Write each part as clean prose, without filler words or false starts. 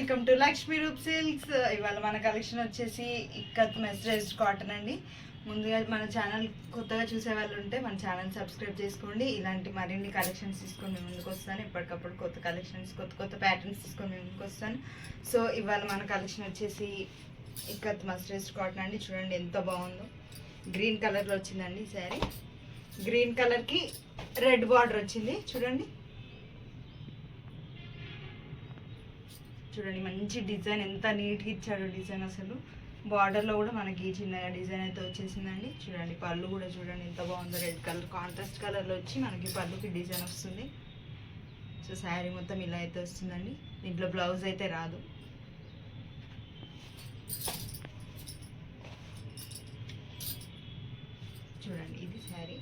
Welcome to Lakshmi Roop silks. ఇవాళ మన collection వచ్చేసి ఇక్కత్ మెస్రైజ్డ్ కాటన్ అండి. ముందుగా మన ఛానల్ కొత్తగా చూసే వాళ్ళు ఉంటే మన ఛానల్ సబ్స్క్రైబ్ చేసుకోండి. ఇలాంటి మరిన్ని కలెక్షన్స్ తీసుకొని మేము ముందుకు వస్తాను. ఎప్పటికప్పుడు కొత్త కలెక్షన్స్ కొత్త ప్యాటర్న్స్ తీసుకొని మేము ముందుకు వస్తాను. సో ఇవాళ మన కలెక్షన్ వచ్చేసి ఇక్కత్ మెస్రైజ్డ్ కాటన్ అండి. చూడండి ఎంత బాగుందో. గ్రీన్ కలర్లో వచ్చిందండి శారీ. గ్రీన్ కలర్కి రెడ్ బార్డర్ వచ్చింది. చూడండి చూడండి మంచి డిజైన్, ఎంత నీట్గా ఇచ్చాడు డిజైన్. అసలు బార్డర్లో కూడా మనకి చిన్నగా డిజైన్ అయితే వచ్చేసిందండి. చూడండి పళ్ళు కూడా చూడండి ఎంత బాగుందో. రెడ్ కలర్ కాంట్రాస్ట్ కలర్లో వచ్చి మనకి పళ్ళుకి డిజైన్ వస్తుంది. సో శారీ మొత్తం ఇలా అయితే వస్తుందండి. దీంట్లో బ్లౌజ్ అయితే రాదు. చూడండి ఇది శారీ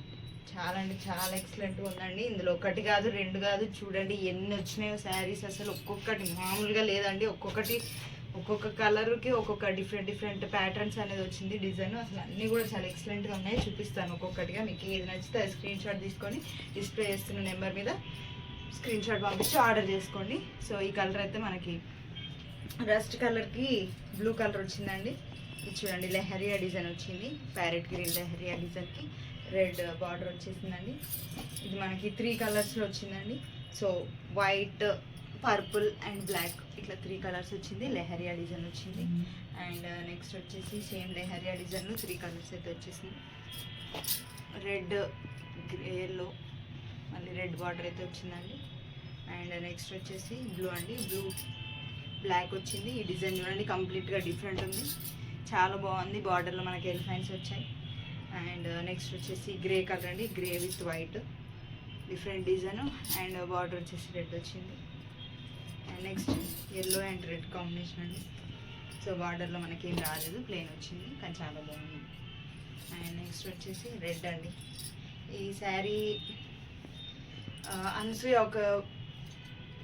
చాలా అంటే చాలా ఎక్సలెంట్గా ఉందండి. ఇందులో ఒకటి కాదు రెండు కాదు, చూడండి ఎన్ని వచ్చినాయో శారీస్. అసలు ఒక్కొక్కటి మామూలుగా లేదండి. ఒక్కొక్క కలర్కి ఒక్కొక్క డిఫరెంట్ ప్యాటర్న్స్ అనేది వచ్చింది డిజైన్. అసలు అన్నీ కూడా చాలా ఎక్సలెంట్గా ఉన్నాయి. చూపిస్తాను ఒక్కొక్కటిగా. మీకు ఏది నచ్చితే అది స్క్రీన్ షాట్ తీసుకొని డిస్ప్లే చేస్తున్న నెంబర్ మీద స్క్రీన్ షాట్ పంపించి ఆర్డర్ చేసుకోండి. సో ఈ కలర్ అయితే మనకి రస్ట్ కలర్కి బ్లూ కలర్ వచ్చిందండి. ఇది చూడండి లెహరియా డిజైన్ వచ్చింది. ప్యారెట్ గ్రీన్ లెహరియా డిజైన్కి రెడ్ బార్డర్ వచ్చేసిందండి. ఇది మనకి 3 కలర్స్లో వచ్చిందండి. So white, purple and black ఇట్లా 3 కలర్స్ వచ్చింది. లెహరియా డిజైన్ వచ్చింది. అండ్ నెక్స్ట్ వచ్చేసి సేమ్ లెహరియా డిజైన్లో 3 కలర్స్ అయితే వచ్చేసింది. రెడ్, ఎల్లో, మళ్ళీ రెడ్ బార్డర్ అయితే వచ్చిందండి. అండ్ నెక్స్ట్ వచ్చేసి బ్లూ అండి. బ్లూ బ్లాక్ వచ్చింది. ఈ డిజైన్ చూడండి కంప్లీట్గా డిఫరెంట్ ఉంది, చాలా బాగుంది. బార్డర్లో మనకి ఎలిఫెంట్స్ వచ్చాయి. అండ్ నెక్స్ట్ వచ్చేసి గ్రే కలర్ అండి. Grey with white different design. And border వచ్చేసి రెడ్ వచ్చింది. And next yellow and red combination అండి. సో బార్డర్లో మనకి ఏం రాలేదు, ప్లెయిన్ వచ్చింది, కానీ చాలా బాగుంది. అండ్ నెక్స్ట్ వచ్చేసి రెడ్ అండి. ఈ శారీ అనసూయ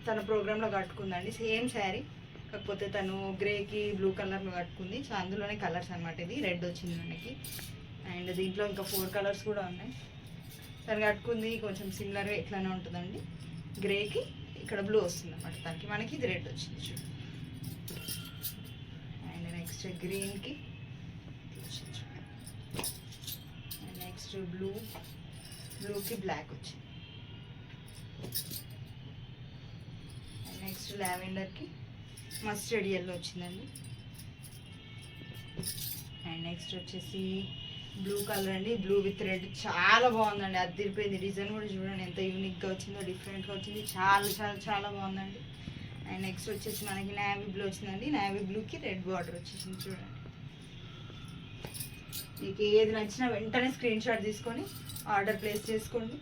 తన ప్రోగ్రాంలో కట్టుకుందండి. సేమ్ శారీ, కాకపోతే తను గ్రేకి బ్లూ కలర్లో కట్టుకుంది. సో అందులోనే కలర్స్ అనమాట. ఇది రెడ్ వచ్చింది మనకి. అండ్ దీంట్లో ఇంకా 4 కలర్స్ కూడా ఉన్నాయి. తను కట్టుకుంది కొంచెం సిమిలర్గా ఇట్లానే ఉంటుందండి. గ్రేకి ఇక్కడ బ్లూ వస్తుంది అనమాట తనకి. మనకి ఇది రెడ్ వచ్చింది చూడండి. అండ్ నెక్స్ట్ గ్రీన్కి, అండ్ నెక్స్ట్ బ్లూకి బ్లాక్ వచ్చింది. అండ్ నెక్స్ట్ లావెండర్కి మస్టర్డ్ ఎల్లో వచ్చిందండి. అండ్ నెక్స్ట్ వచ్చేసి బ్లూ కలర్ అండి. బ్లూ విత్ రెడ్ చాలా బాగుందండి. అది తిరిపోయింది. డిజైన్ కూడా చూడండి ఎంత యూనిక్గా వచ్చిందో, డిఫరెంట్గా వచ్చింది. చాలా చాలా చాలా బాగుందండి. అండ్ నెక్స్ట్ వచ్చేసి మనకి నేవీ బ్లూ వచ్చిందండి. నేవీ బ్లూకి రెడ్ బార్డర్ వచ్చేసింది చూడండి. మీకు ఏది నచ్చినా వెంటనే స్క్రీన్ షాట్ తీసుకొని ఆర్డర్ ప్లేస్ చేసుకోండి.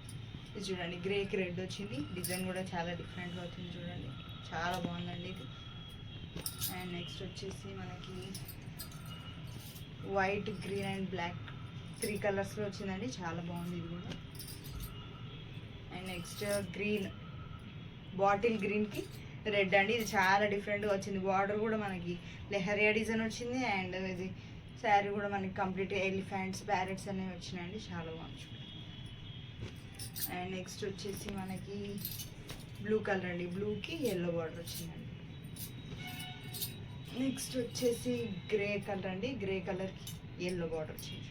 ఇది చూడండి గ్రేకి రెడ్ వచ్చింది. డిజైన్ కూడా చాలా డిఫరెంట్గా వచ్చింది చూడండి, చాలా బాగుందండి ఇది. అండ్ నెక్స్ట్ వచ్చేసి మనకి వైట్, గ్రీన్ అండ్ బ్లాక్ 3 కలర్స్లో వచ్చిందండి. చాలా బాగుంది ఇది కూడా. అండ్ నెక్స్ట్ గ్రీన్, బాటిల్ గ్రీన్కి రెడ్ అండి. ఇది చాలా డిఫరెంట్గా వచ్చింది. బార్డర్ కూడా మనకి లెహరియా డిజైన్ వచ్చింది. అండ్ ఇది శారీ కూడా మనకి కంప్లీట్ ఎలిఫెంట్స్, ప్యారెట్స్ అనేవి వచ్చినాయండి. చాలా బాగుంది. అండ్ నెక్స్ట్ వచ్చేసి మనకి బ్లూ కలర్ అండి. బ్లూకి ఎల్లో బార్డర్ వచ్చిందండి. నెక్స్ట్ వచ్చేసి గ్రే కలర్ అండి. గ్రే కలర్కి ఎల్లో బార్డర్ వచ్చింది.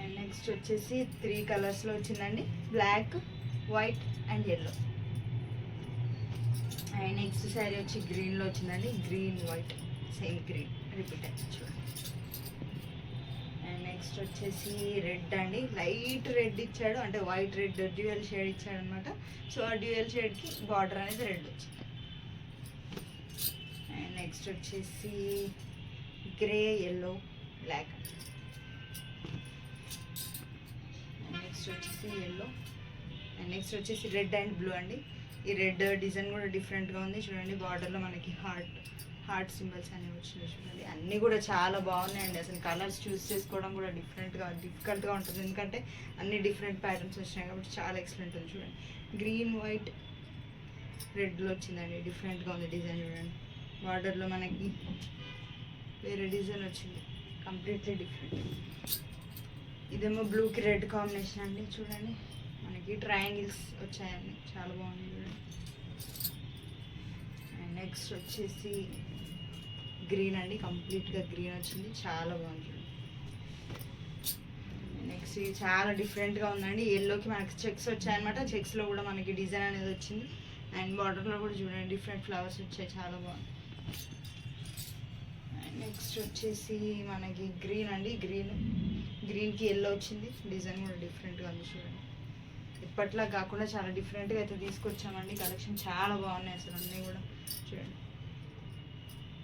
అండ్ నెక్స్ట్ వచ్చేసి 3 కలర్స్లో వచ్చిందండి. Black, white and yellow. And next saree వచ్చి గ్రీన్లో వచ్చిందండి. Green, white, same green repeat అయింది చూడండి. అండ్ నెక్స్ట్ వచ్చేసి రెడ్ అండి. లైట్ రెడ్ ఇచ్చాడు, అంటే వైట్ రెడ్ డ్యూయల్ షేడ్ ఇచ్చాడు అనమాట. సో ఆ డ్యూయల్ షేడ్కి బార్డర్ అనేది రెడ్ వచ్చింది. అండ్ నెక్స్ట్ వచ్చేసి గ్రే, ఎల్లో, బ్లాక్. నెక్స్ట్ వచ్చేసి ఎల్లో. అండ్ నెక్స్ట్ వచ్చేసి రెడ్ అండ్ బ్లూ అండి. ఈ రెడ్ డిజైన్ కూడా డిఫరెంట్గా ఉంది చూడండి. బార్డర్లో మనకి హార్ట్ సింబల్స్ అనేవి వచ్చినాయి చూడండి. అన్నీ కూడా చాలా బాగున్నాయండి. అసలు కలర్స్ చూస్ చేసుకోవడం కూడా డిఫికల్ట్గా ఉంటుంది, ఎందుకంటే అన్ని డిఫరెంట్ ప్యాటర్న్స్ వచ్చినాయి కాబట్టి చాలా ఎక్సలెంట్ ఉంది చూడండి. గ్రీన్, వైట్, రెడ్లో వచ్చిందండి. డిఫరెంట్గా ఉంది డిజైన్ చూడండి. బార్డర్లో మనకి వేరే డిజైన్ వచ్చింది, కంప్లీట్లీ డిఫరెంట్. ఇదేమో బ్లూకి రెడ్ కాంబినేషన్ అండి. చూడండి మనకి ట్రయాంగిల్స్ వచ్చాయండి, చాలా బాగుంది చూడండి. అండ్ నెక్స్ట్ వచ్చేసి గ్రీన్ అండి, కంప్లీట్గా గ్రీన్ వచ్చింది, చాలా బాగుంది. నెక్స్ట్ ఇది చాలా డిఫరెంట్గా ఉందండి. ఎల్లోకి మనకి చెక్స్ వచ్చాయన్నమాట. చెక్స్లో కూడా మనకి డిజైన్ అనేది వచ్చింది. అండ్ బార్డర్లో కూడా చూడండి డిఫరెంట్ ఫ్లవర్స్ వచ్చాయి, చాలా బాగుంది. అండ్ నెక్స్ట్ వచ్చేసి మనకి గ్రీన్ అండి, గ్రీన్కి ఎల్లో వచ్చింది. డిజైన్ కూడా డిఫరెంట్గా ఉంది చూడండి. ఇప్పట్లా కాకుండా చాలా డిఫరెంట్గా అయితే తీసుకొచ్చామండి. కలెక్షన్ చాలా బాగున్నాయి అసలు అన్నీ కూడా చూడండి.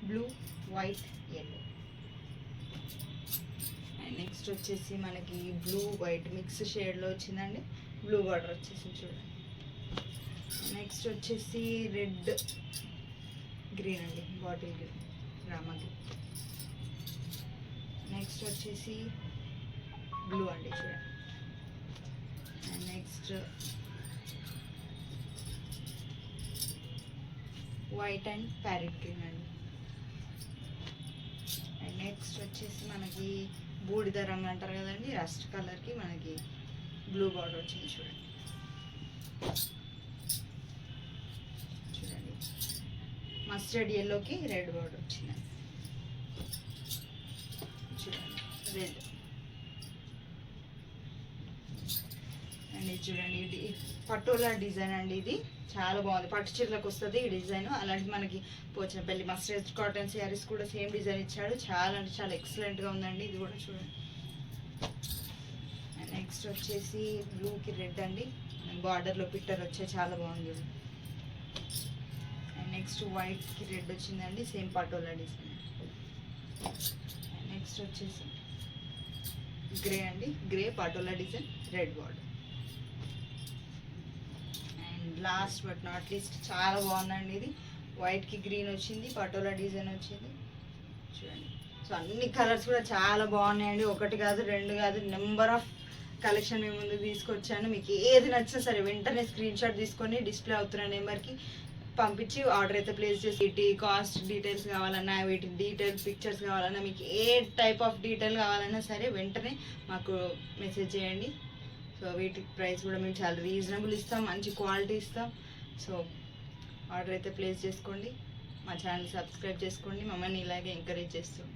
Blue, white, yellow. And next వచ్చేసి మనకి బ్లూ వైట్ మిక్స్ షేడ్లో వచ్చిందండి. బ్లూ బార్డర్ వచ్చేసి చూడండి. నెక్స్ట్ వచ్చేసి రెడ్ గ్రీన్ అండి, bottle green, Rama green. Next వచ్చేసి బ్లూ అండి చూడండి. And next white and parrot green అండి. అండ్ నెక్స్ట్ వచ్చేసి మనకి బూడిద రంగు అంటారు కదండి, రస్ట్ కలర్కి మనకి బ్లూ బార్డర్ వచ్చింది చూడండి. చూడండి మస్టర్డ్ ఎల్లోకి రెడ్ బార్డర్ వచ్చింది చూడండి, రెడ్. అండ్ ఇది చూడండి, ఇది పటోలా డిజైన్ అండి. ఇది చాలా బాగుంది, పట్టు చీరలకు వస్తుంది ఈ డిజైన్. అలాంటి మనకి పోచనపల్లి మస్టర్డ్ కాటన్ శారీస్ కూడా సేమ్ డిజైన్ ఇచ్చాడు. చాలా అంటే చాలా ఎక్సలెంట్గా ఉందండి. ఇది కూడా చూడండి. అండ్ నెక్స్ట్ వచ్చేసి బ్లూకి రెడ్ అండి, బార్డర్లో పిట్టర్ వచ్చాయి, చాలా బాగుంది. అండ్ నెక్స్ట్ వైట్కి రెడ్ వచ్చిందండి, same patola design. And next వచ్చేసి గ్రే అండి, grey patola design, red border. Last but not least చాలా బాగుందండి. ఇది వైట్కి గ్రీన్ వచ్చింది, పటోలా డిజైన్ వచ్చింది చూడండి. సో అన్ని కలర్స్ కూడా చాలా బాగున్నాయండి. ఒకటి కాదు, రెండు కాదు, నెంబర్ ఆఫ్ కలెక్షన్ మీ ముందు తీసుకొచ్చాను. మీకు ఏది నచ్చినా సరే వెంటనే స్క్రీన్ షాట్ తీసుకొని డిస్ప్లే అవుతున్న నెంబర్కి పంపించి ఆర్డర్ అయితే ప్లేస్ చేసి, వీటి కాస్ట్ డీటెయిల్స్ కావాలన్నా, వీటి డీటెయిల్ పిక్చర్స్ కావాలన్నా, మీకు ఏ టైప్ ఆఫ్ డీటెయిల్ కావాలన్నా సరే వెంటనే మాకు మెసేజ్ చేయండి. సో వీటి ప్రైస్ కూడా మేము చాలా రీజనబుల్ ఇస్తాం, మంచి క్వాలిటీ ఇస్తాం. సో ఆర్డర్ అయితే ప్లేస్ చేసుకోండి, మా ఛానల్ సబ్స్క్రైబ్ చేసుకోండి, మమ్మల్ని ఇలాగే ఎంకరేజ్ చేస్తాం.